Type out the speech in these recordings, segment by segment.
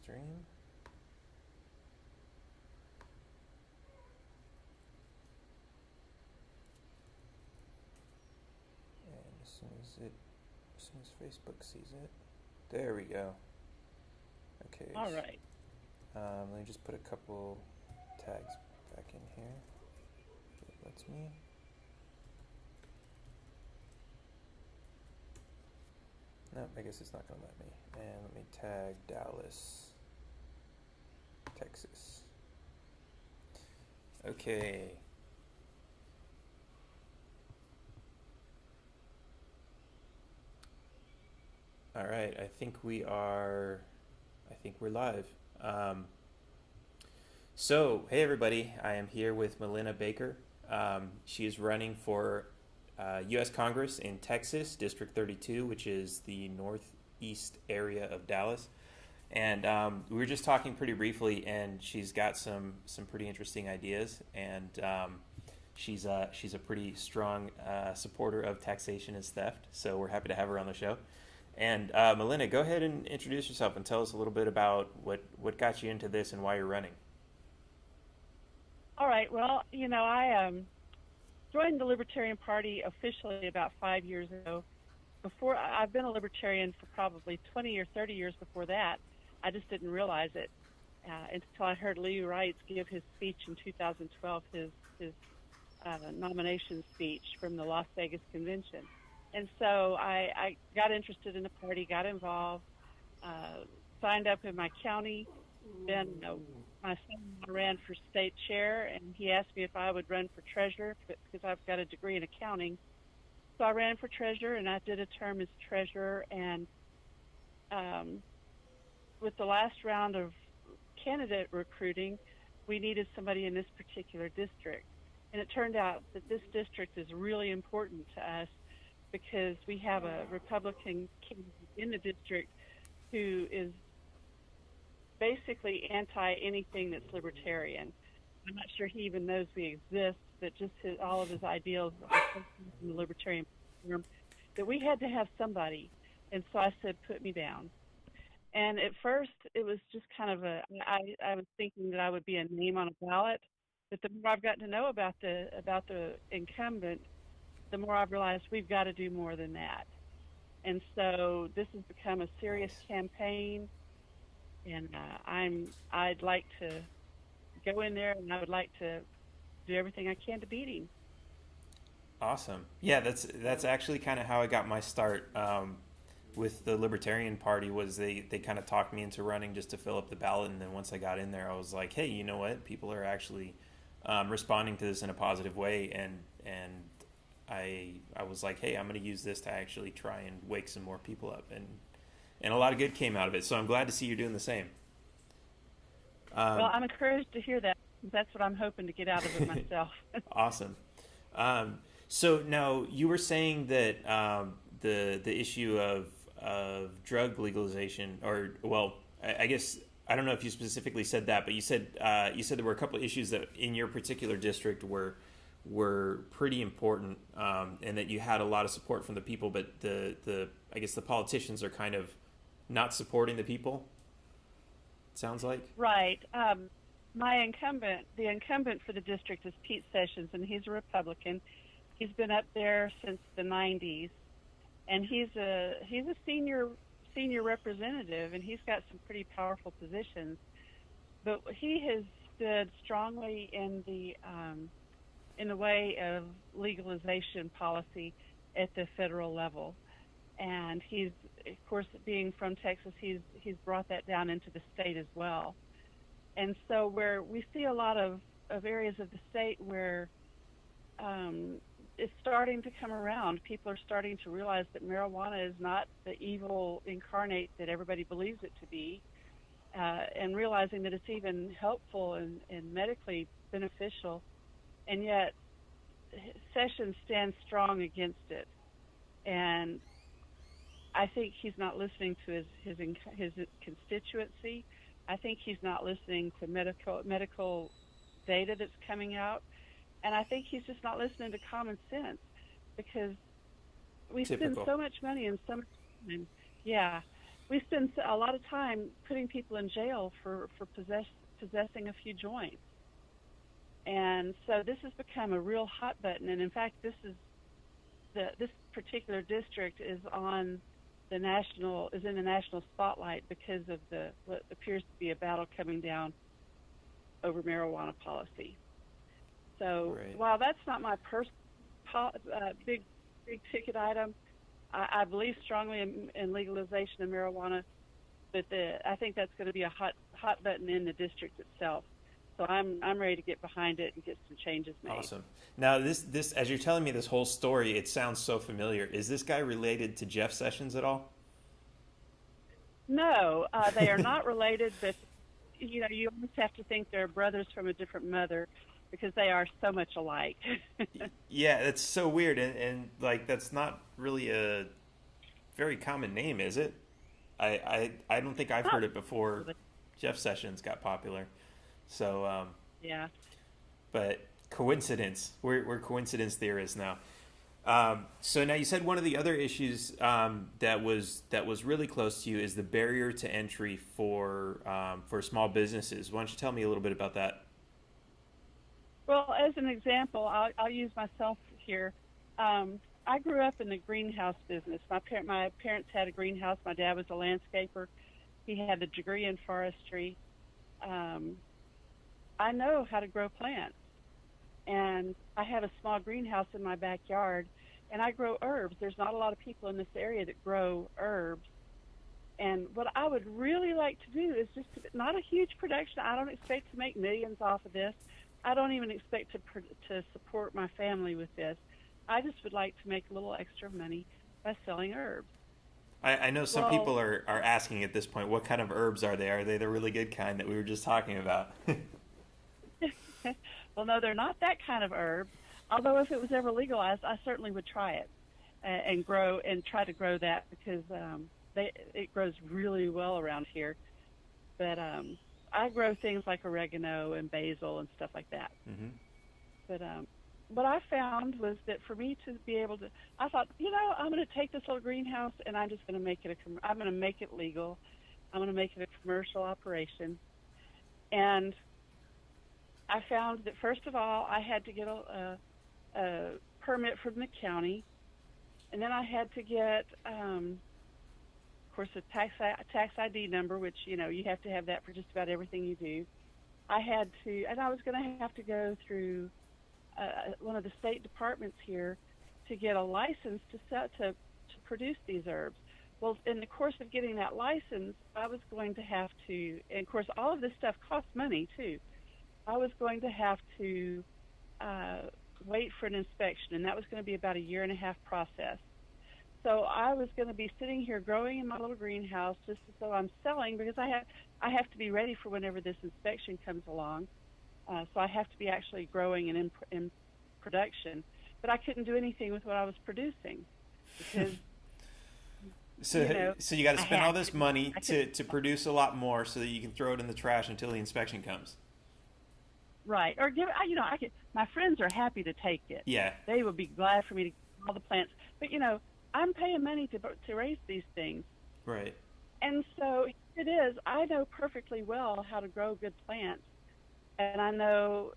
stream. And as soon as Facebook sees it, there we go. Okay. All right. Let me just put a couple tags back in here. If it lets me. No, I guess it's not gonna let me. And let me tag Dallas, Texas. Okay. All right, I think we're live. Um, hey everybody, I am here with Melina Baker. She is running for U.S. Congress in Texas, District 32, which is the northeast area of Dallas. And we were just talking pretty briefly, and she's got some pretty interesting ideas, and she's a pretty strong supporter of taxation as theft. So we're happy to have her on the show. And Melina, go ahead and introduce yourself and tell us a little bit about what got you into this and why you're running. All right. Well, I joined the Libertarian Party officially about 5 years ago. I've been a Libertarian for probably 20 or 30 years before that. I just didn't realize it until I heard Lee Wright give his speech in 2012, his nomination speech from the Las Vegas convention. And so I got interested in the party, got involved, signed up in my county. Then my son ran for state chair, and he asked me if I would run for treasurer because I've got a degree in accounting. So I ran for treasurer, and I did a term as treasurer. And with the last round of candidate recruiting, we needed somebody in this particular district. And it turned out that this district is really important to us because we have a Republican candidate in the district who is basically anti anything that's libertarian. I'm not sure he even knows we exist, but just all of his ideals are in the libertarian form, that we had to have somebody. And so I said, put me down. And at first, it was just kind of I was thinking that I would be a name on a ballot, but the more I've gotten to know about the incumbent, the more I've realized we've got to do more than that. And so this has become a serious Nice. campaign, and I'd like to go in there, and I would like to do everything I can to beat him. Awesome. Yeah, that's actually kind of how I got my start with the Libertarian Party. Was they kind of talked me into running just to fill up the ballot, and then once I got in there, I was like, hey, you know what? People are actually responding to this in a positive way, and I was like, hey, I'm going to use this to actually try and wake some more people up, and a lot of good came out of it. So I'm glad to see you're doing the same. Well, I'm encouraged to hear that. That's what I'm hoping to get out of it myself. Awesome. So now you were saying that the issue of drug legalization, or well, I guess I don't know if you specifically said that, but you said there were a couple of issues that in your particular district were pretty important, and that you had a lot of support from the people, but the I guess the politicians are kind of not supporting the people. It sounds like. Right. The incumbent for the district is Pete Sessions, and he's a Republican. He's been up there since the 90s, and he's a senior representative, and he's got some pretty powerful positions. But he has stood strongly in the way of legalization policy at the federal level. And he's, of course, being from Texas, he's brought that down into the state as well. And so where we see a lot of areas of the state where it's starting to come around, people are starting to realize that marijuana is not the evil incarnate that everybody believes it to be, and realizing that it's even helpful and medically beneficial. And yet Sessions stands strong against it. And I think he's not listening to his constituency. I think he's not listening to medical data that's coming out, and I think he's just not listening to common sense because we spend Typical. so much money and so much time. Yeah, we spend a lot of time putting people in jail for possessing a few joints. And so this has become a real hot button. And in fact, this particular district is in the national spotlight because of what appears to be a battle coming down over marijuana policy. So Right. while that's not my big ticket item, I believe strongly in legalization of marijuana, but I think that's going to be a hot button in the district itself. So I'm ready to get behind it and get some changes made. Awesome. Now, this as you're telling me this whole story, it sounds so familiar. Is this guy related to Jeff Sessions at all? No, they are not related, but you almost have to think they're brothers from a different mother because they are so much alike. Yeah, that's so weird, and like that's not really a very common name, is it? I don't think I've heard it before Jeff Sessions got popular. So yeah. But coincidence. We're coincidence theorists now. So now you said one of the other issues that was really close to you is the barrier to entry for small businesses. Why don't you tell me a little bit about that? Well, as an example, I'll use myself here. I grew up in the greenhouse business. My parents had a greenhouse. My dad was a landscaper. He had a degree in forestry. I know how to grow plants. And I have a small greenhouse in my backyard, and I grow herbs. There's not a lot of people in this area that grow herbs. And what I would really like to do is not a huge production. I don't expect to make millions off of this. I don't even expect to support my family with this. I just would like to make a little extra money by selling herbs. I know some people are asking at this point, what kind of herbs are they? Are they the really good kind that we were just talking about? Well, no, they're not that kind of herb. Although if it was ever legalized, I certainly would try it and try to grow that because it grows really well around here. But I grow things like oregano and basil and stuff like that. Mm-hmm. But what I found was that for me to be able to, I thought, I'm going to take this little greenhouse and I'm just going to make it I'm going to make it legal. I'm going to make it a commercial operation. And I found that first of all, I had to get a permit from the county, and then I had to get, of course, a tax ID number, which you have to have that for just about everything you do. And I was going to have to go through one of the state departments here to get a license to produce these herbs. Well, in the course of getting that license, I was going to have to, and of course, all of this stuff costs money too. I was going to have to wait for an inspection, and that was going to be about a 1.5-year process. So I was going to be sitting here growing in my little greenhouse just as though I'm selling because I have to be ready for whenever this inspection comes along. So I have to be actually growing and in production. But I couldn't do anything with what I was producing because So you got to spend all this money to produce a lot more so that you can throw it in the trash until the inspection comes. Right. Or my friends are happy to take it. Yeah. They would be glad for me to get all the plants. But, I'm paying money to raise these things. Right. And so it is. I know perfectly well how to grow good plants. And I know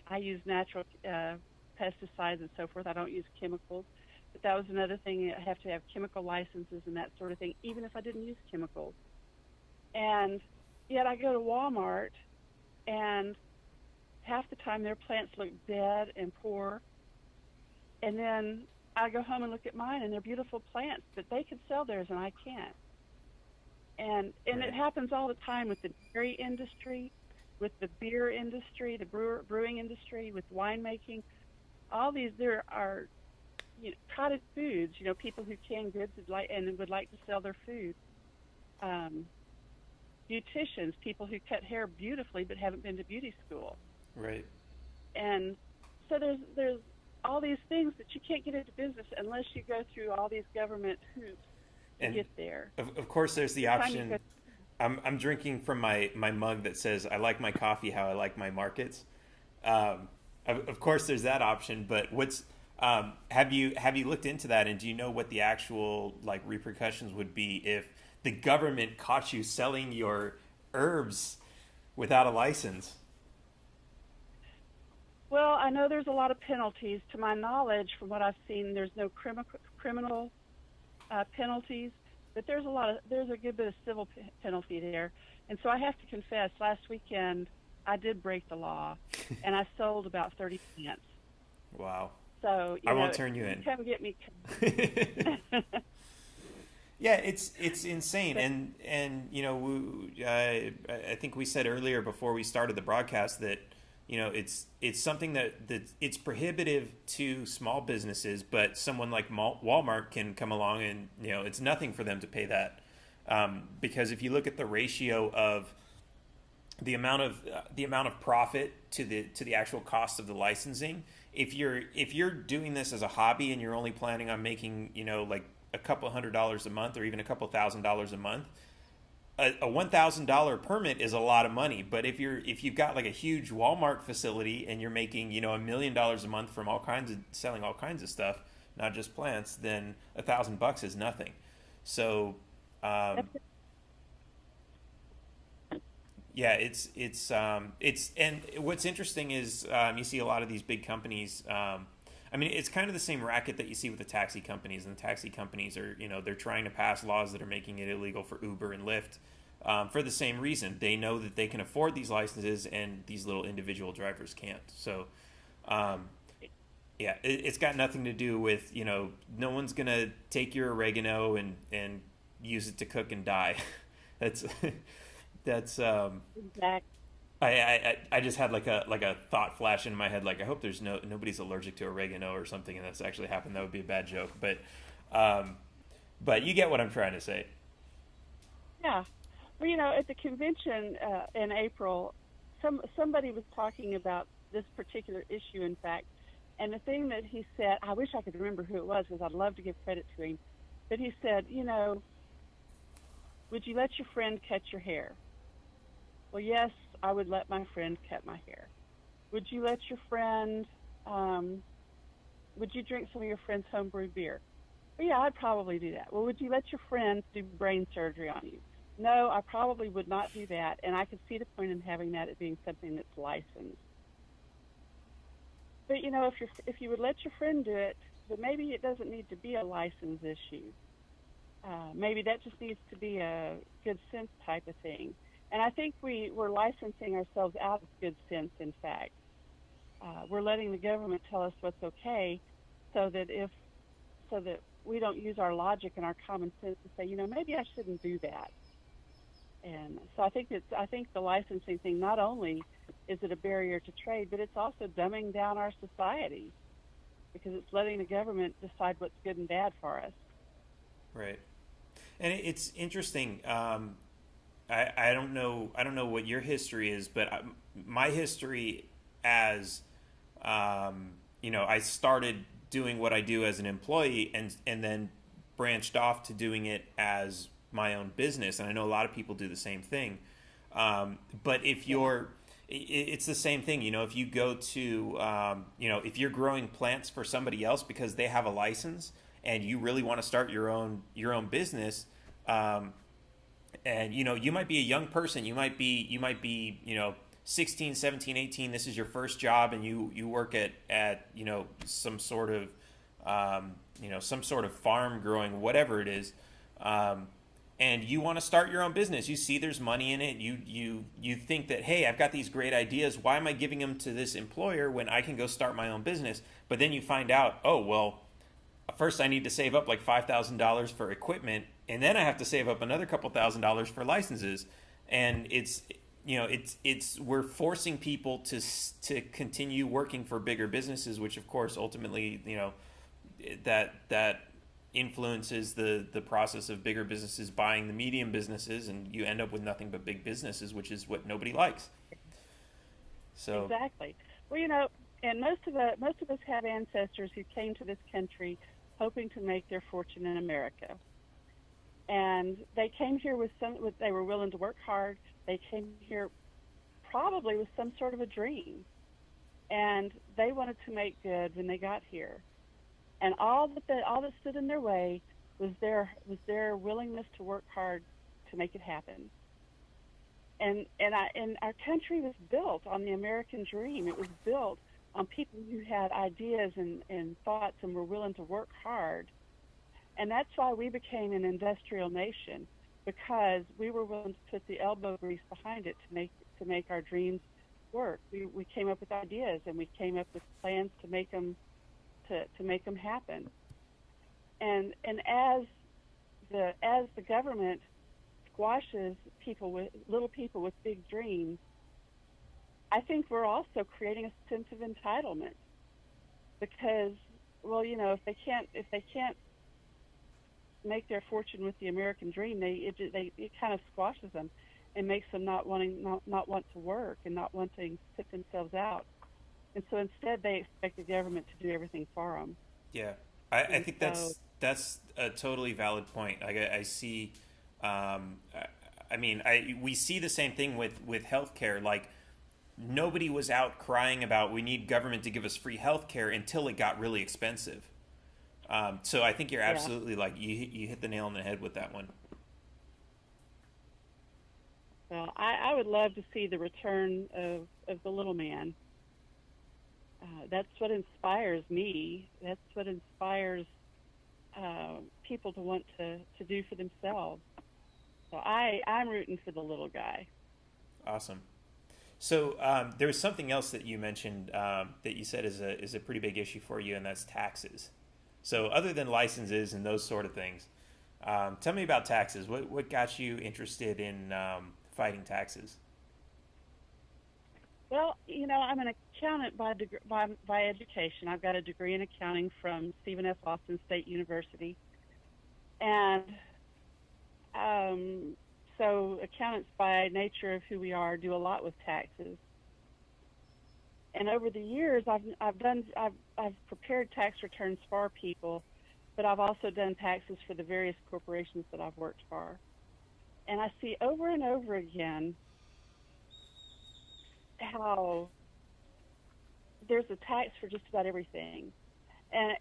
I use natural pesticides and so forth. I don't use chemicals. But that was another thing. I have to have chemical licenses and that sort of thing, even if I didn't use chemicals. And yet I go to Walmart, and half the time their plants look dead and poor. And then I go home and look at mine, and they're beautiful plants, but they can sell theirs and I can't. And Right. It happens all the time with the dairy industry, with the beer industry, the brewing industry, with winemaking. All these, there are cottage foods, people who can goods would like to sell their food. Beauticians, people who cut hair beautifully but haven't been to beauty school. Right. And so there's all these things that you can't get into business unless you go through all these government hoops to get there. Of course, there's the option. I'm drinking from my mug that says, I like my coffee how I like my markets. Of course, there's that option. But Have you looked into that, and do you know what the actual like repercussions would be if the government caught you selling your herbs without a license? Well, I know there's a lot of penalties. To my knowledge, from what I've seen, there's no criminal penalties, but there's a good bit of civil penalty there. And so I have to confess, last weekend I did break the law, and I sold about 30 plants. Wow. So I won't turn you in. come get me. Yeah, it's insane, But and I think we said earlier before we started the broadcast that it's something that it's prohibitive to small businesses, but someone like Walmart can come along and it's nothing for them to pay that, because if you look at the ratio of the amount of profit to the actual cost of the licensing, if you're doing this as a hobby and you're only planning on making like a couple $100 a month or even a couple $1,000 a month, a $1,000 permit is a lot of money. But if you've got like a huge Walmart facility and you're making $1 million a month from selling all kinds of stuff, not just plants, then $1,000 is nothing. So yeah, it's and what's interesting is you see a lot of these big companies. I mean, it's kind of the same racket that you see with the taxi companies, and the taxi companies are, they're trying to pass laws that are making it illegal for Uber and Lyft, for the same reason. They know that they can afford these licenses, and these little individual drivers can't. So, yeah, it's got nothing to do with, no one's gonna take your oregano and use it to cook and die. That's that's exactly. I just had like a thought flash in my head, like I hope there's nobody's allergic to oregano or something, and that's actually happened. That would be a bad joke, but you get what I'm trying to say. Yeah. Well, at the convention in April, somebody was talking about this particular issue, in fact, and the thing that he said, I wish I could remember who it was because I'd love to give credit to him, but he said, would you let your friend cut your hair? Well, yes, I would let my friend cut my hair. Would you let your friend, would you drink some of your friend's homebrewed beer? Well, yeah, I'd probably do that. Well, would you let your friend do brain surgery on you? No, I probably would not do that, and I could see the point in having that as being something that's licensed. But, if you would let your friend do it, but maybe it doesn't need to be a license issue. Maybe that just needs to be a good sense type of thing. And I think we're licensing ourselves out of good sense, in fact. We're letting the government tell us what's okay so that we don't use our logic and our common sense to say, maybe I shouldn't do that. And so I think the licensing thing, not only is it a barrier to trade, but it's also dumbing down our society because it's letting the government decide what's good and bad for us. Right. And it's interesting. I don't know what your history is, but my history as I started doing what I do as an employee and then branched off to doing it as my own business, and I know a lot of people do the same thing. But it's the same thing. If you go to if you're growing plants for somebody else because they have a license and you really want to start your own business. And you might be a young person, you might be 16, 17, 18, this is your first job, and you work at some sort of farm growing whatever it is, and you want to start your own business. You see there's money in it. You think that, hey, I've got these great ideas, why am I giving them to this employer when I can go start my own business? But then you find out, oh well, first I need to save up like $5,000 for equipment, and then I have to save up another couple $1,000s for licenses. And we're forcing people to continue working for bigger businesses, which of course ultimately that influences the process of bigger businesses buying the medium businesses, and you end up with nothing but big businesses, which is what nobody likes. So exactly. Well, and most of us have ancestors who came to this country hoping to make their fortune in America. And they came here they were willing to work hard. They came here probably with some sort of a dream. And they wanted to make good when they got here. And all that stood in their way was their willingness to work hard to make it happen. And our country was built on the American dream. It was built on people who had ideas and thoughts and were willing to work hard. And that's why we became an industrial nation, because we were willing to put the elbow grease behind it to make our dreams work. We came up with ideas, and we came up with plans to make them happen. And as the government squashes little people with big dreams, I think we're also creating a sense of entitlement, because, well, if they can't make their fortune with the American dream, it kind of squashes them and makes them not want to work and not wanting to put themselves out. And so instead, they expect the government to do everything for them. Yeah, I think that's a totally valid point. I see. We see the same thing with healthcare. Like, nobody was out crying about we need government to give us free healthcare until it got really expensive. So I think you're absolutely you hit the nail on the head with that one. Well, I would love to see the return of the little man. That's what inspires me. That's what inspires people to want to do for themselves. So I'm rooting for the little guy. Awesome. So there was something else that you mentioned that you said is a pretty big issue for you, and that's taxes. So other than licenses and those sort of things, tell me about taxes. What got you interested in fighting taxes? Well, I'm an accountant by education. I've got a degree in accounting from Stephen F. Austin State University. And so accountants, by nature of who we are, do a lot with taxes. And over the years, I've prepared tax returns for people, but I've also done taxes for the various corporations that I've worked for. And I see over and over again how there's a tax for just about everything. And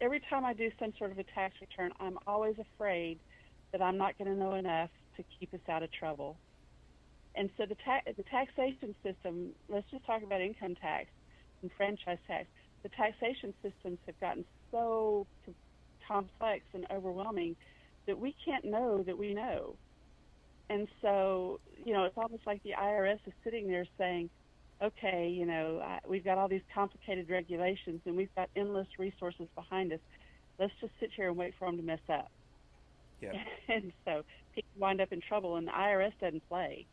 every time I do some sort of a tax return, I'm always afraid that I'm not going to know enough to keep us out of trouble. And so the taxation system, let's just talk about income tax and franchise tax. The taxation systems have gotten so complex and overwhelming that we can't know that we know. And so, it's almost like the IRS is sitting there saying, okay, we've got all these complicated regulations and we've got endless resources behind us. Let's just sit here and wait for them to mess up. Yeah. And so people wind up in trouble, and the IRS doesn't play.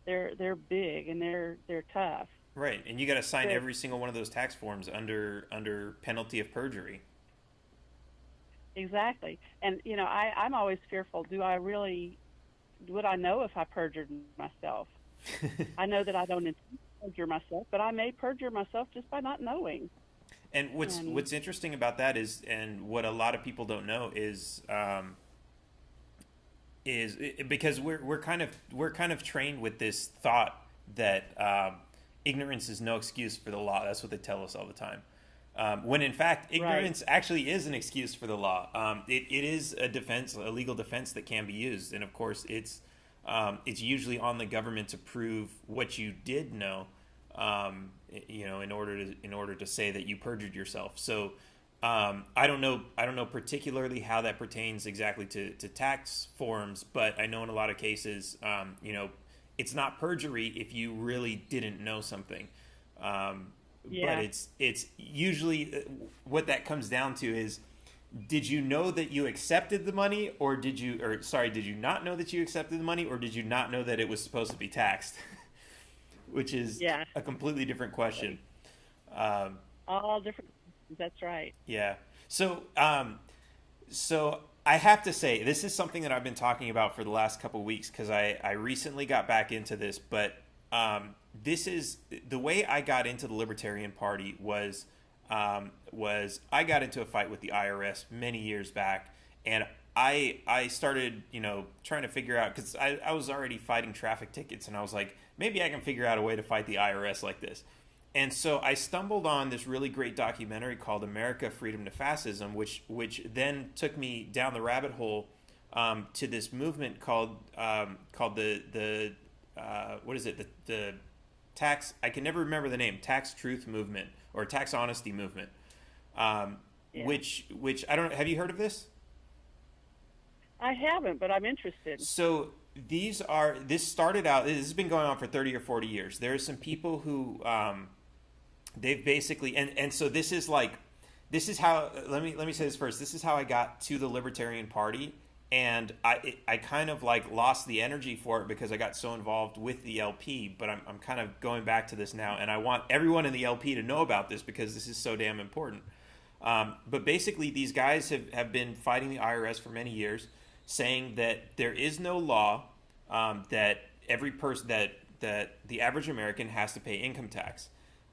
They're big and they're tough. Right, and you got to sign every single one of those tax forms under penalty of perjury. Exactly. And I'm always fearful. Would I know if I perjured myself? I know that I don't intend to perjure myself, but I may perjure myself just by not knowing. And what's interesting about that is, and what a lot of people don't know is because we're kind of trained with this thought that ignorance is no excuse for the law. That's what they tell us all the time. When in fact, ignorance actually is an excuse for the law. It is a legal defense that can be used, and of course, it's usually on the government to prove what you did know, in order to say that you perjured yourself. So, I don't know particularly how that pertains exactly to tax forms, but I know in a lot of cases, it's not perjury if you really didn't know something. Yeah. But it's usually what that comes down to is, did you know that you accepted the money, or did you not know that you accepted the money, or did you not know that it was supposed to be taxed? Which is a completely different question. All different. That's right. Yeah. So I have to say, this is something that I've been talking about for the last couple of weeks, because I recently got back into this, but this is the way I got into the Libertarian Party was I got into a fight with the IRS many years back, and I started, trying to figure out, because I was already fighting traffic tickets, and I was like, maybe I can figure out a way to fight the IRS like this. And so I stumbled on this really great documentary called America, Freedom to Fascism, which then took me down the rabbit hole to this movement called the what is it, the tax, I can never remember the name, tax truth movement or tax honesty movement, Yeah. which I don't, have you heard of this? I haven't, but I'm interested. So this started out, this has been going on for 30 or 40 years. There are some people who they've basically, and so this is like, this is how, let me say this first. This is how I got to the Libertarian Party, and I kind of like lost the energy for it because I got so involved with the LP, but I'm kind of going back to this now, and I want everyone in the LP to know about this because this is so damn important. But basically, these guys have been fighting the IRS for many years, saying that there is no law that every person that the average American has to pay income tax,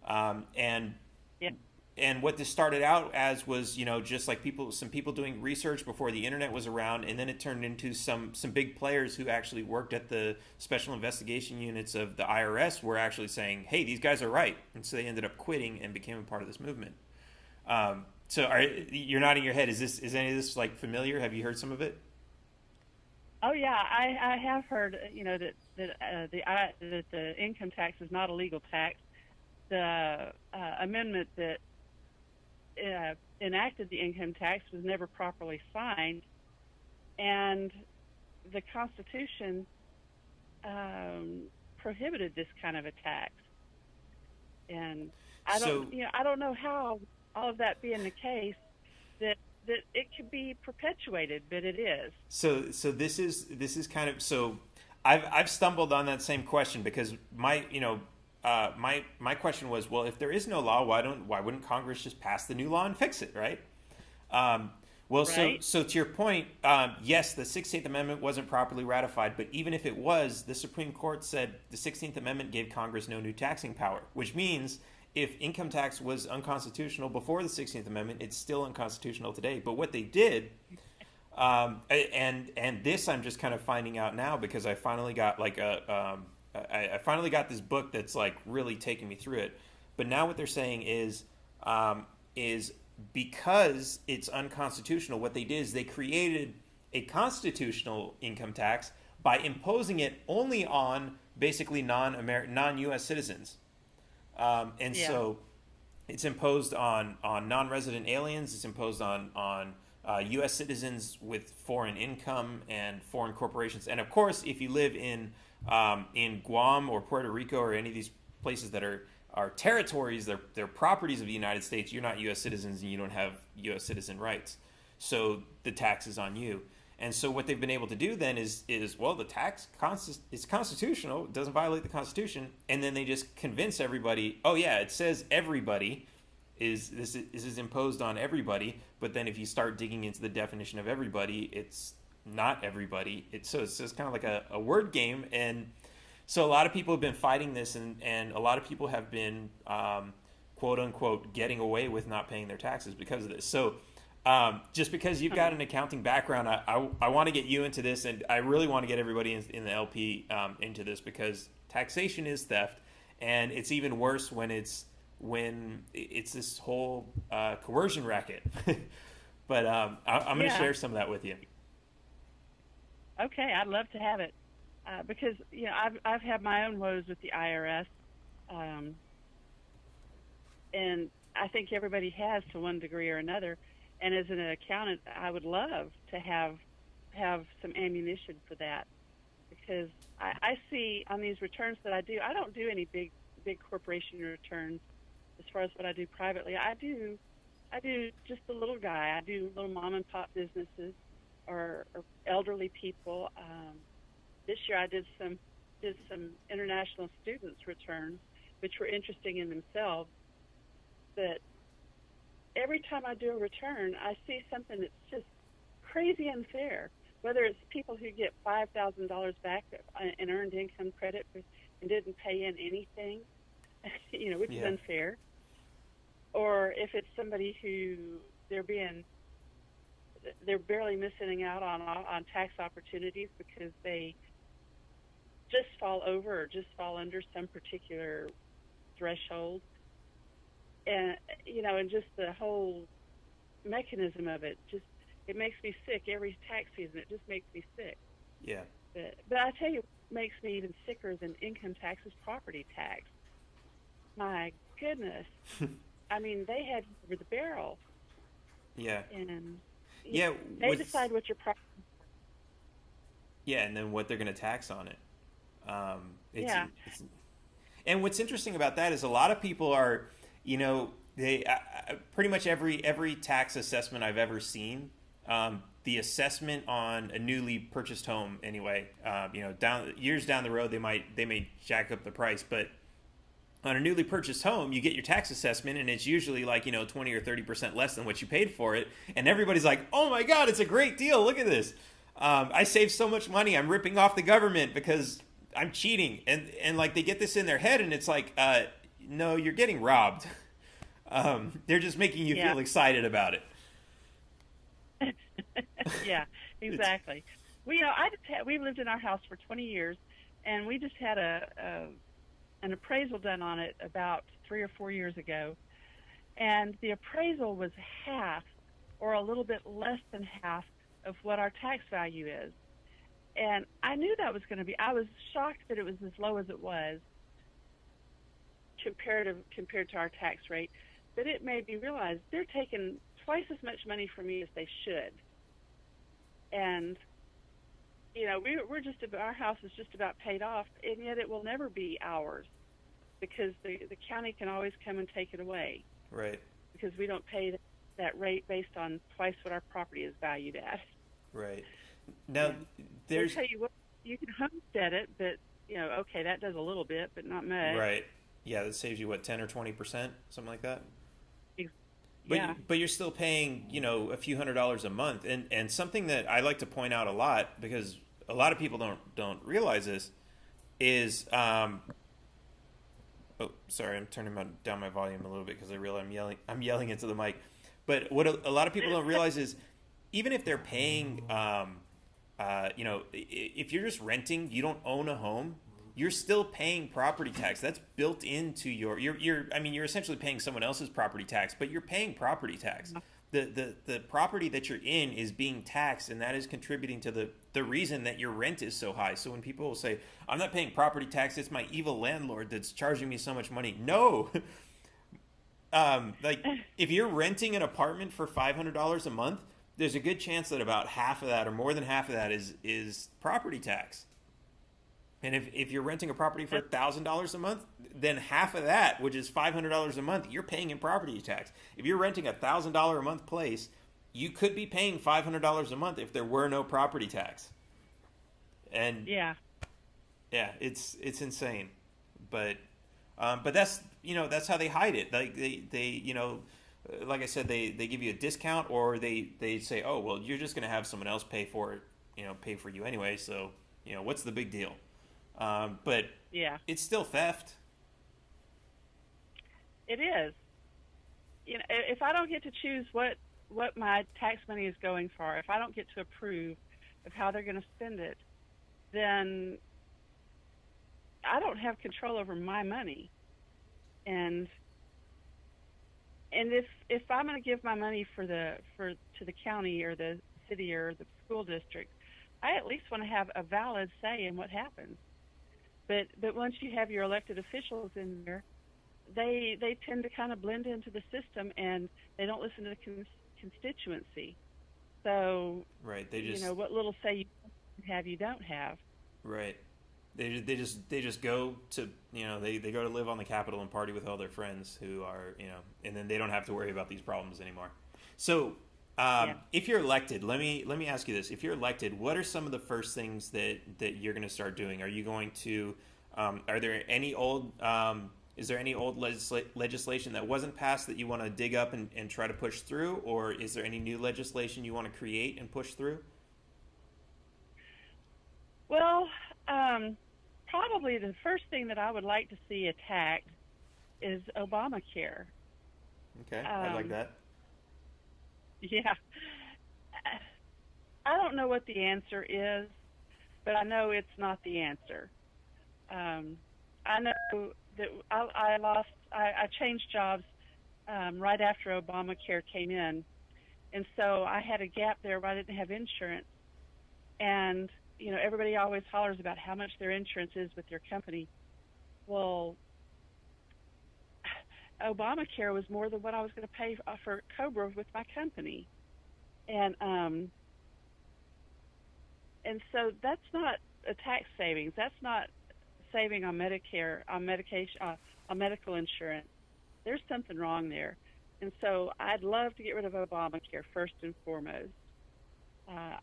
and Yeah. and what this started out as was, you know, just like some people doing research before the internet was around, and then it turned into some big players who actually worked at the special investigation units of the IRS were actually saying, hey, these guys are right, and so they ended up quitting and became a part of this movement. You're nodding your head. Is any of this like familiar? Have you heard some of it? Oh yeah, I have heard, that the income tax is not a legal tax. The amendment that enacted the income tax was never properly signed, and the Constitution prohibited this kind of a tax. And I don't know how, all of that being the case, that it could be perpetuated, but it is. So this is kind of, so I've stumbled on that same question because my question was, well, if there is no law, why wouldn't Congress just pass the new law and fix it, right? Well, Right. so to your point, yes, the 16th Amendment wasn't properly ratified, but even if it was, the Supreme Court said the 16th Amendment gave Congress no new taxing power, which means if income tax was unconstitutional before the 16th Amendment, it's still unconstitutional today. But what they did, and this I'm just kind of finding out now because I finally got like I finally got this book that's like really taking me through it. But now what they're saying is because it's unconstitutional, what they did is they created a constitutional income tax by imposing it only on basically non-U.S. citizens. And Yeah. so it's imposed on non-resident aliens. It's imposed on U.S. citizens with foreign income and foreign corporations. And of course, if you live in Guam or Puerto Rico or any of these places that are territories, they're properties of the United States, you're not U.S. citizens and you don't have U.S. citizen rights. So the tax is on you. And so what they've been able to do then is well, the tax is constitutional, it doesn't violate the Constitution, and then they just convince everybody, oh yeah, it says everybody this is imposed on everybody, but then if you start digging into the definition of everybody, it's not everybody. It's just kind of like a word game, and so a lot of people have been fighting this, and a lot of people have been quote unquote getting away with not paying their taxes because of this. So just because you've got an accounting background, I want to get you into this, and I really want to get everybody in the LP into this because taxation is theft, and it's even worse when it's this whole coercion racket. But I'm going to share some of that with you. Okay, I'd love to have it because I've had my own woes with the IRS, and I think everybody has to one degree or another. And as an accountant, I would love to have some ammunition for that, because I see on these returns that I do, I don't do any big corporation returns as far as what I do privately. I do just the little guy. I do little mom and pop businesses or elderly people. This year I did some international students returns, which were interesting in themselves. But every time I do a return, I see something that's just crazy unfair. Whether it's people who get $5,000 back in earned income credit and didn't pay in anything, which is unfair, or if it's somebody who they're barely missing out on tax opportunities because they just fall over or just fall under some particular threshold. and and just the whole mechanism of it, just it makes me sick every tax season. It just makes me sick. Yeah. But I tell you, what makes me even sicker than income tax is property tax. My goodness, I mean, they had you over the barrel, Yeah. and Yeah. they decide what your property. Yeah, and then what they're going to tax on it. Yeah, It's and what's interesting about that is a lot of people are, they pretty much every tax assessment I've ever seen, the assessment on a newly purchased home anyway, down years down the road they may jack up the price, but on a newly purchased home, you get your tax assessment, and it's usually like 20 or 30% less than what you paid for it, and everybody's like, "Oh my God, it's a great deal! Look at this! I saved so much money. I'm ripping off the government because I'm cheating," and like they get this in their head, and it's like, no, you're getting robbed. They're just making you yeah, feel excited about it. yeah, It's exactly. Well, we lived in our house for 20 years, and we just had an appraisal done on it about 3 or 4 years ago, and the appraisal was half, or a little bit less than half, of what our tax value is. And I knew that was going to be. I was shocked that it was as low as it was compared to our tax rate. But it made me realize they're taking twice as much money from me as they should. And we're just about, our house is just about paid off, and yet it will never be ours because the county can always come and take it away right, because we don't pay that rate based on twice what our property is valued at. right. Now, And they there's tell you what, you can homestead it, but okay, that does a little bit, but not much. right, yeah, that saves you what 10 or 20%, something like that. Ex- But Yeah, but you're still paying, a few $100s a month, and something that I like to point out a lot because a lot of people don't realize this is oh, sorry, I'm turning down my volume a little bit because I realize I'm yelling into the mic. But what a lot of people don't realize is even if they're paying, if you're just renting, you don't own a home, you're still paying property tax. That's built into you're essentially paying someone else's property tax, but you're paying property tax. The property that you're in is being taxed, and that is contributing to the reason that your rent is so high. So when people will say, "I'm not paying property tax, it's my evil landlord that's charging me so much money," no. Like if you're renting an apartment for $500 a month, there's a good chance that about half of that, or more than half of that, is property tax. And if you're renting a property for $1,000 a month, then half of that, which is $500 a month, you're paying in property tax. If you're renting a $1,000 a month place, you could be paying $500 a month if there were no property tax. And yeah, yeah, it's insane. But that's how they hide it. Like like I said, they give you a discount, or they say, "Oh, well, you're just going to have someone else pay for it, pay for you anyway, so what's the big deal?" But yeah, it's still theft. it is. If I don't get to choose what my tax money is going for, if I don't get to approve of how they're going to spend it, then I don't have control over my money. And if I'm going to give my money to the county or the city or the school district, I at least want to have a valid say in what happens. But once you have your elected officials in there, they tend to kind of blend into the system, and they don't listen to the constituency. So Right. what little say you have, you don't have. Right. They just go to they go to live on the Capitol and party with all their friends who are and then they don't have to worry about these problems anymore. So Yeah. if you're elected, let me ask you this: if you're elected, what are some of the first things that you're going to start doing? Are you going to are there any old is there any old legislation that wasn't passed that you want to dig up and try to push through, or is there any new legislation you want to create and push through? Well, probably the first thing that I would like to see attacked is Obamacare. Okay, I like Um, that. yeah, I don't know what the answer is, but I know it's not the answer. I know that I changed jobs right after Obamacare came in, and so I had a gap there where I didn't have insurance. And everybody always hollers about how much their insurance is with their company. Well, Obamacare was more than what I was going to pay for Cobra with my company, and so that's not a tax savings. That's not saving on Medicare, on medication, on medical insurance. There's something wrong there, and so I'd love to get rid of Obamacare first and foremost.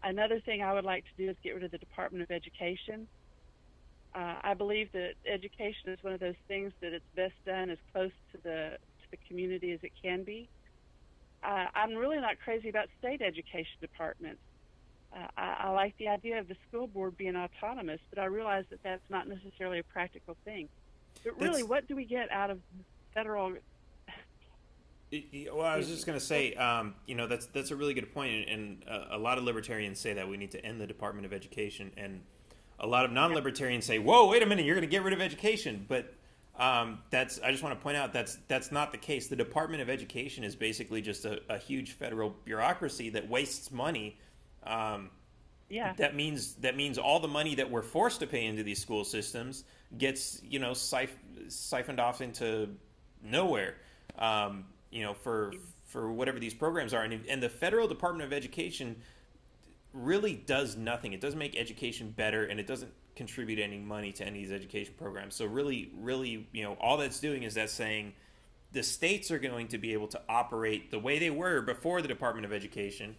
Another thing I would like to do is get rid of the Department of Education. I believe that education is one of those things that it's best done as close to the community as it can be. I'm really not crazy about state education departments. I like the idea of the school board being autonomous, but I realize that that's not necessarily a practical thing. But really, what do we get out of federal? Well, I was just going to say, that's a really good point, and a lot of libertarians say that we need to end the Department of Education, and a lot of non-libertarians say, "Whoa, wait a minute, you're going to get rid of education." But I just want to point out that's not the case. The Department of Education is basically just a huge federal bureaucracy that wastes money. That means all the money that we're forced to pay into these school systems gets siphoned off into nowhere. For whatever these programs are, and the federal Department of Education really does nothing. It doesn't make education better, and it doesn't contribute any money to any of these education programs. So really, all that's doing is that's saying the states are going to be able to operate the way they were before the Department of Education,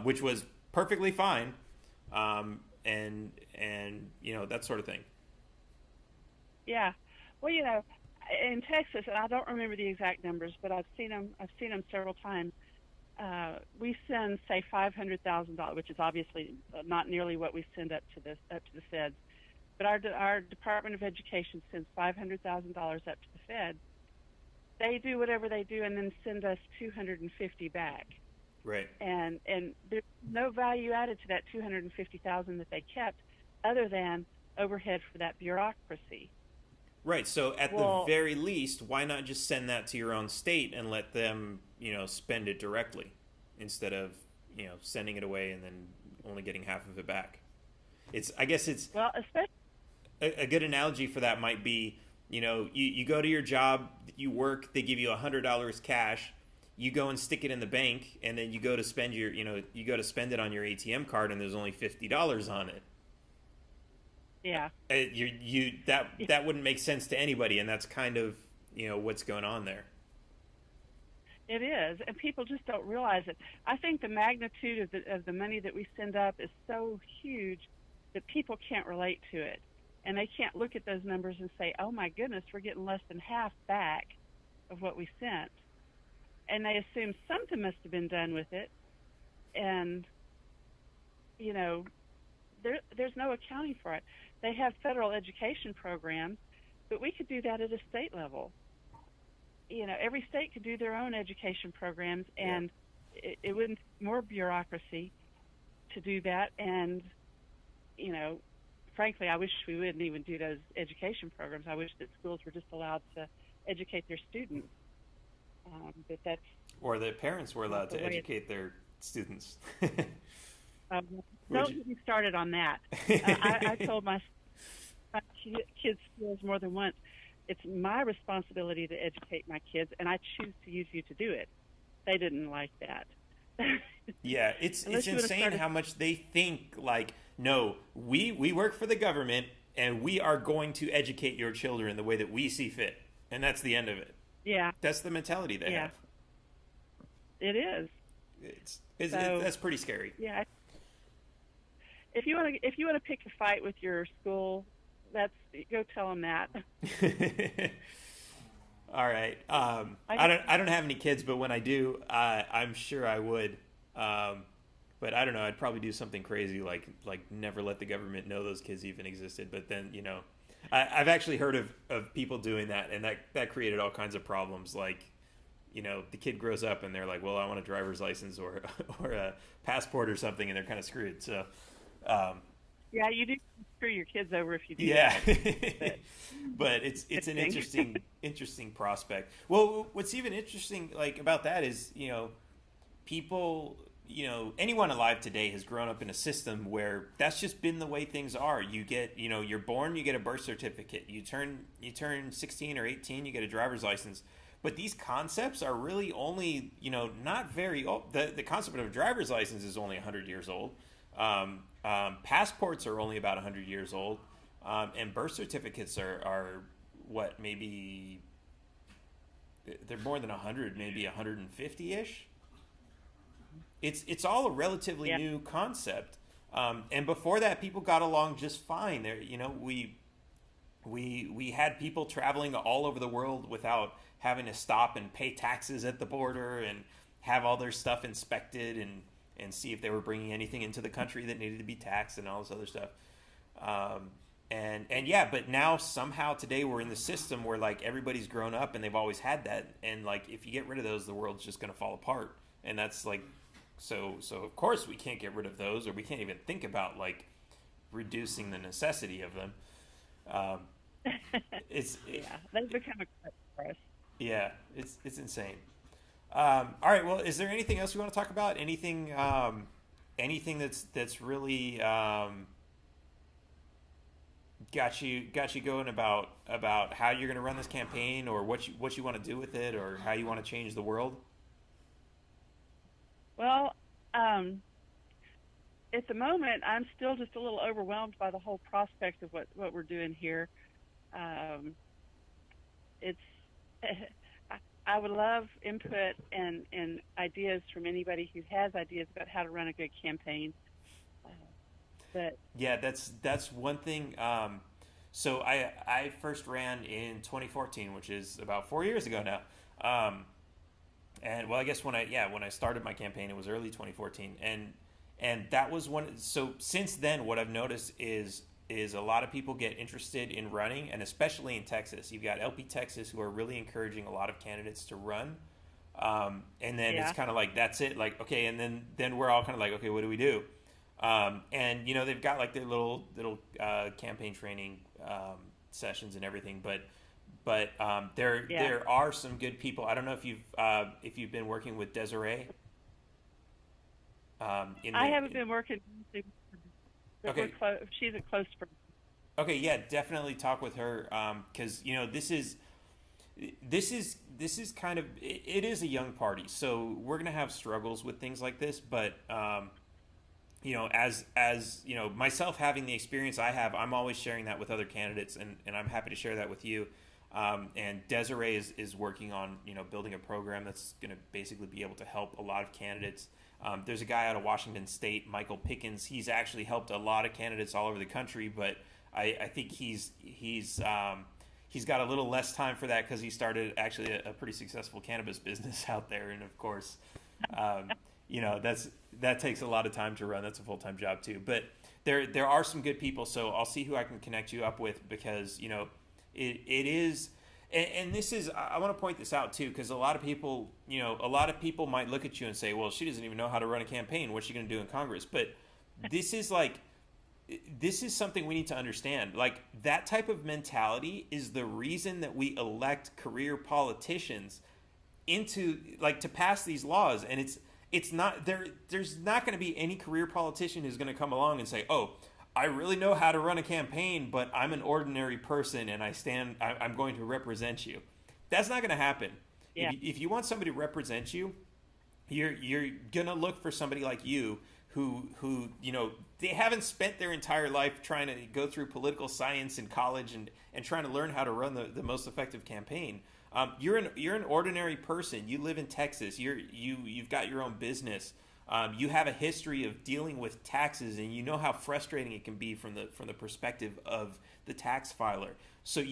which was perfectly fine, and that sort of thing. Yeah, well, in Texas, and I don't remember the exact numbers, but I've seen them several times. We send, say, $500,000, which is obviously not nearly what we send up to the feds. But our Department of Education sends $500,000 up to the feds. They do whatever they do, and then send us $250 back. Right. And there's no value added to that $250,000 that they kept, other than overhead for that bureaucracy. Right. So at the very least, why not just send that to your own state and let them, spend it directly instead of, sending it away and then only getting half of it back? Especially a good analogy for that might be, you go to your job, you work, they give you $100 cash, you go and stick it in the bank, and then you go to spend it on your ATM card, and there's only $50 on it. Yeah. That wouldn't make sense to anybody, and that's kind of what's going on there. It is, and people just don't realize it. I think the magnitude of the money that we send up is so huge that people can't relate to it, and they can't look at those numbers and say, "Oh my goodness, we're getting less than half back of what we sent," and they assume something must have been done with it, and there's no accounting for it. They have federal education programs, but we could do that at a state level. Every state could do their own education programs, and it wouldn't more bureaucracy to do that. And, frankly, I wish we wouldn't even do those education programs. I wish that schools were just allowed to educate their students. Or that parents were allowed to educate their students. Don't get me started on that. I told my kids' schools more than once, it's my responsibility to educate my kids, and I choose to use you to do it. They didn't like that. Yeah, it's insane how much they think, like, no, we work for the government, and we are going to educate your children the way that we see fit, and that's the end of it. Yeah. That's the mentality they have. It is. That's pretty scary. Yeah. If you want to pick a fight with your school, go tell them that. All right. I don't have any kids, but when I do, I'm sure I would. But I don't know. I'd probably do something crazy like never let the government know those kids even existed. But then I've actually heard of people doing that, and that created all kinds of problems. Like, the kid grows up and they're like, well, I want a driver's license or a passport or something, and they're kind of screwed. So, Yeah, you do screw your kids over if you do Yeah, that. But but it's good an thing. interesting prospect. Well, what's even interesting like about that is people, anyone alive today has grown up in a system where that's just been the way things are. You get, you're born, you get a birth certificate. You turn 16 or 18, you get a driver's license. But these concepts are really only, not very old. The concept of a driver's license is only 100 years old. Passports are only about 100 years old. And birth certificates are what, maybe they're more than 100, maybe 150-ish. It's all a relatively Yeah. new concept. And before that, people got along just fine. There, we had people traveling all over the world without having to stop and pay taxes at the border and have all their stuff inspected and see if they were bringing anything into the country that needed to be taxed and all this other stuff. And yeah, but now somehow today we're in the system where like everybody's grown up and they've always had that, and like if you get rid of those, the world's just going to fall apart. And that's like, so of course we can't get rid of those, or we can't even think about like reducing the necessity of them. Um, it's it, Yeah, they've become a crutch for us. yeah, it's insane. All right, well, is there anything else you want to talk about? Anything that's really got you going about how you're going to run this campaign, or what you want to do with it, or how you want to change the world? Well, at the moment, I'm still just a little overwhelmed by the whole prospect of what we're doing here. Um, it's I would love input and ideas from anybody who has ideas about how to run a good campaign. Uh, but Yeah, that's one thing. So I first ran in 2014, which is about 4 years ago now. And well, I guess when I started my campaign, it was early 2014, and that was one. So since then, what I've noticed is a lot of people get interested in running, and especially in Texas. You've got LP Texas, who are really encouraging a lot of candidates to run. And then it's yeah, kind of like that's it. Like, okay, and then we're all kind of like, okay, what do we do? And they've got like their little campaign training sessions and everything, but yeah. there are some good people. I don't know if you've been working with Desiree in I the haven't been working, but we're okay. close. She's a close friend. Okay, yeah, definitely talk with her, because this is kind of it is a young party, so we're gonna have struggles with things like this. But as myself having the experience I have, I'm always sharing that with other candidates, and I'm happy to share that with you. And Desiree is working on building a program that's going to basically be able to help a lot of candidates. There's a guy out of Washington State, Michael Pickens. He's actually helped a lot of candidates all over the country, but I think he's got a little less time for that because he started actually a pretty successful cannabis business out there, and of course, um, that takes a lot of time to run. That's a full time job too. But there are some good people, so I'll see who I can connect you up with, because it is. And this is, I want to point this out too, because a lot of people might look at you and say, well, she doesn't even know how to run a campaign. What's she going to do in Congress? But this is like, this is something we need to understand. Like, that type of mentality is the reason that we elect career politicians into, like, to pass these laws. And it's not there's not going to be any career politician who's going to come along and say, oh, I really know how to run a campaign, but I'm an ordinary person and I'm going to represent you. That's not going to happen. Yeah, If you want somebody to represent you, you're gonna look for somebody like you who they haven't spent their entire life trying to go through political science in college and trying to learn how to run the most effective campaign. You're an ordinary person. You live in Texas. You've got your own business. You have a history of dealing with taxes, and you know how frustrating it can be from the perspective of the tax filer. So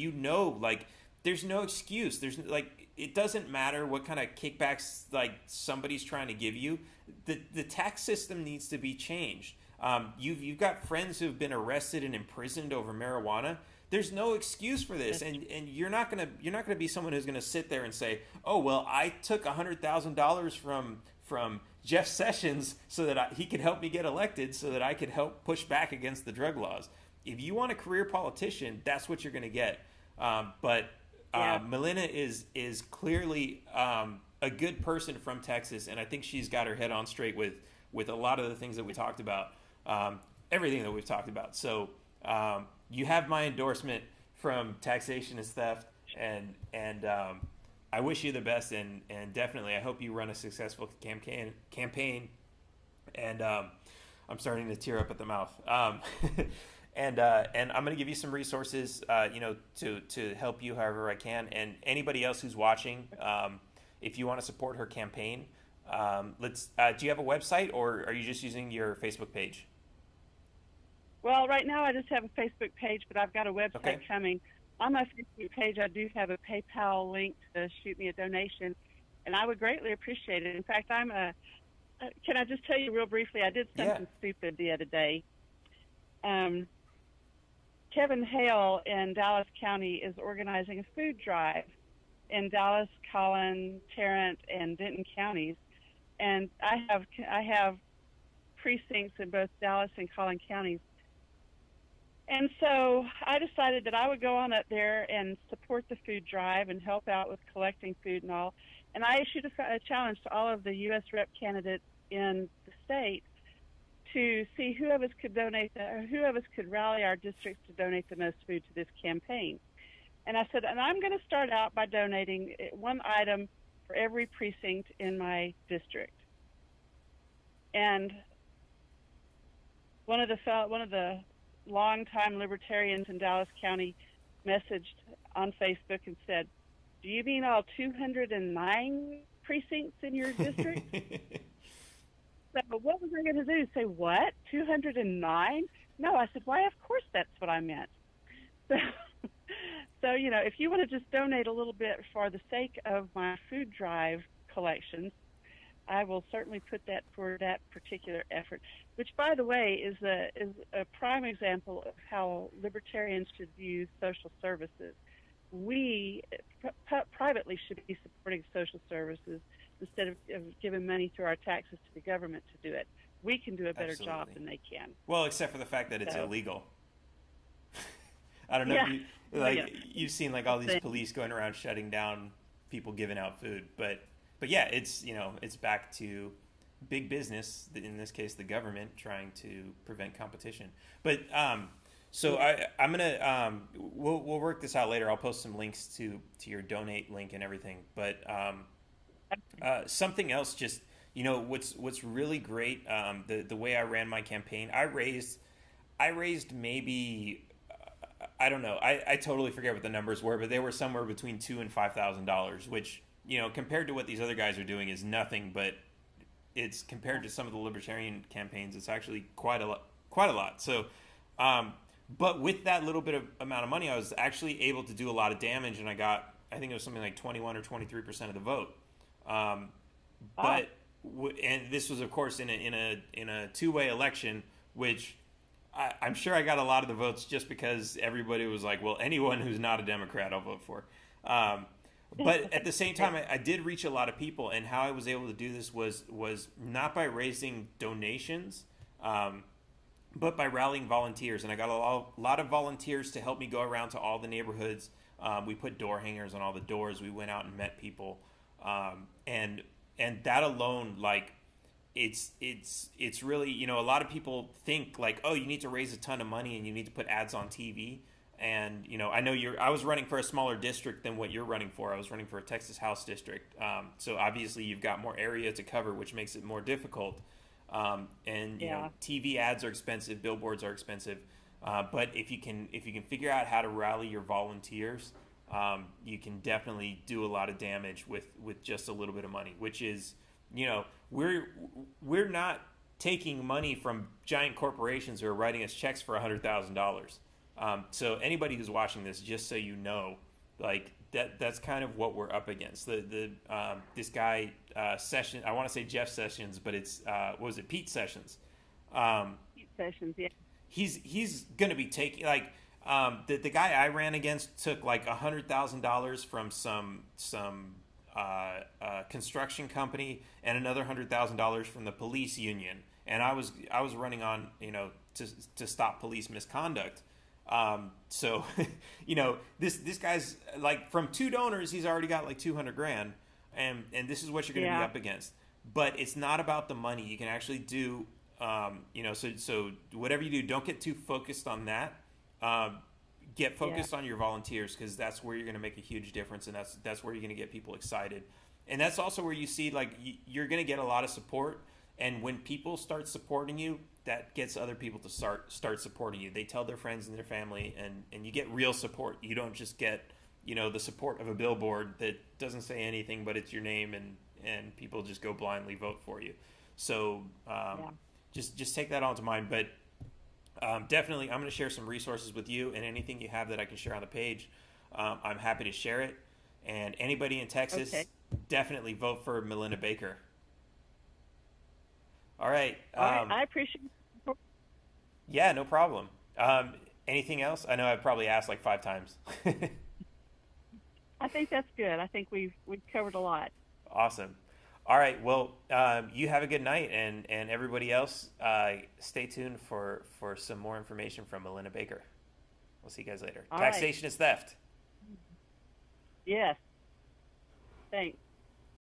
like, there's no excuse. There's like, it doesn't matter what kind of kickbacks like somebody's trying to give you. The tax system needs to be changed. You've got friends who've been arrested and imprisoned over marijuana. There's no excuse for this, and you're not gonna be someone who's gonna sit there and say, oh well, I took $100,000 from Jeff Sessions so that he could help me get elected, so that I could help push back against the drug laws. If you want a career politician, that's what you're going to get. But Melina is clearly a good person from Texas, and I think she's got her head on straight with a lot of the things that we talked about, everything that we've talked about. So you have my endorsement from Taxation is Theft, and I wish you the best, and definitely I hope you run a successful campaign. And I'm starting to tear up at the mouth. And I'm going to give you some resources, to help you however I can. And anybody else who's watching, if you want to support her campaign, do you have a website, or are you just using your Facebook page? Well, right now I just have a Facebook page, but I've got a website coming. On my Facebook page, I do have a PayPal link to shoot me a donation, and I would greatly appreciate it. In fact, can I just tell you real briefly, I did something stupid the other day. Kevin Hale in Dallas County is organizing a food drive in Dallas, Collin, Tarrant, and Denton counties, and I have precincts in both Dallas and Collin counties. And so I decided that I would go on up there and support the food drive and help out with collecting food and all. And I issued a challenge to all of the U.S. rep candidates in the state to see who of us could rally our districts to donate the most food to this campaign. And I said, and I'm going to start out by donating one item for every precinct in my district. And one of the longtime libertarians in Dallas County messaged on Facebook and said, "Do you mean all 209 precincts in your district?" So what was I going to do? Say, what? 209? No, I said, why, of course that's what I meant. So, if you want to just donate a little bit for the sake of my food drive collections, I will certainly put that for that particular effort, which, by the way, is a prime example of how libertarians should view social services. We privately should be supporting social services instead of giving money through our taxes to the government to do it. We can do a better job than they can. Well, except for the fact that it's illegal. I don't know if you've seen like all these police going around shutting down people giving out food, but yeah, it's it's back to big business, in this case the government, trying to prevent competition. But so I'm gonna we'll work this out later. I'll post some links to your donate link and everything. But something else, just what's really great, the way I ran my campaign, I raised maybe I don't know, I totally forget what the numbers were, but they were somewhere between $2,000 and $5,000, which compared to what these other guys are doing is nothing, but it's compared to some of the libertarian campaigns, it's actually quite a lot. So, but with that little bit of amount of money, I was actually able to do a lot of damage, and I think it was something like 21 or 23% of the vote. But and this was, of course, in a two-way election, which I'm sure I got a lot of the votes just because everybody was like, well, anyone who's not a Democrat, I'll vote for. But at the same time, I did reach a lot of people, and how I was able to do this was not by raising donations, but by rallying volunteers. And I got a lot of volunteers to help me go around to all the neighborhoods. We put door hangers on all the doors. We went out and met people, and that alone, like, it's really, a lot of people think like, oh, you need to raise a ton of money and you need to put ads on TV. And, I know I was running for a smaller district than what you're running for. I was running for a Texas House district. So obviously you've got more area to cover, which makes it more difficult. And, TV ads are expensive, billboards are expensive. But if you can figure out how to rally your volunteers, you can definitely do a lot of damage with just a little bit of money, which is, we're not taking money from giant corporations who are writing us checks for $100,000. So anybody who's watching this, just so you know, like that's kind of what we're up against. This guy Sessions, I want to say Jeff Sessions, but it's what was it, Pete Sessions? Pete Sessions, yeah. He's going to be taking like the guy I ran against took like $100,000 from some construction company and another $100,000 from the police union. And I was running on, to stop police misconduct. So, this guy's like, from 2 donors, he's already got like 200 grand, and this is what you're going to be up against. But it's not about the money. You can actually do, so whatever you do, don't get too focused on that. Get focused on your volunteers, because that's where you're going to make a huge difference, and that's where you're going to get people excited. And that's also where you see, like, you're going to get a lot of support. And when people start supporting you, that gets other people to start supporting you. They tell their friends and their family, and you get real support. You don't just get, the support of a billboard that doesn't say anything, but it's your name, and people just go blindly vote for you. So just take that on to mind. But definitely, I'm going to share some resources with you, and anything you have that I can share on the page, I'm happy to share it. And anybody in Texas, definitely vote for Melina Baker. All right. I appreciate it. Yeah, no problem. Anything else? I know I've probably asked like 5 times. I think that's good. I think we've covered a lot. Awesome. All right. Well, you have a good night, and everybody else, stay tuned for some more information from Melina Baker. We'll see you guys later. Taxation is theft. Yes. Thanks.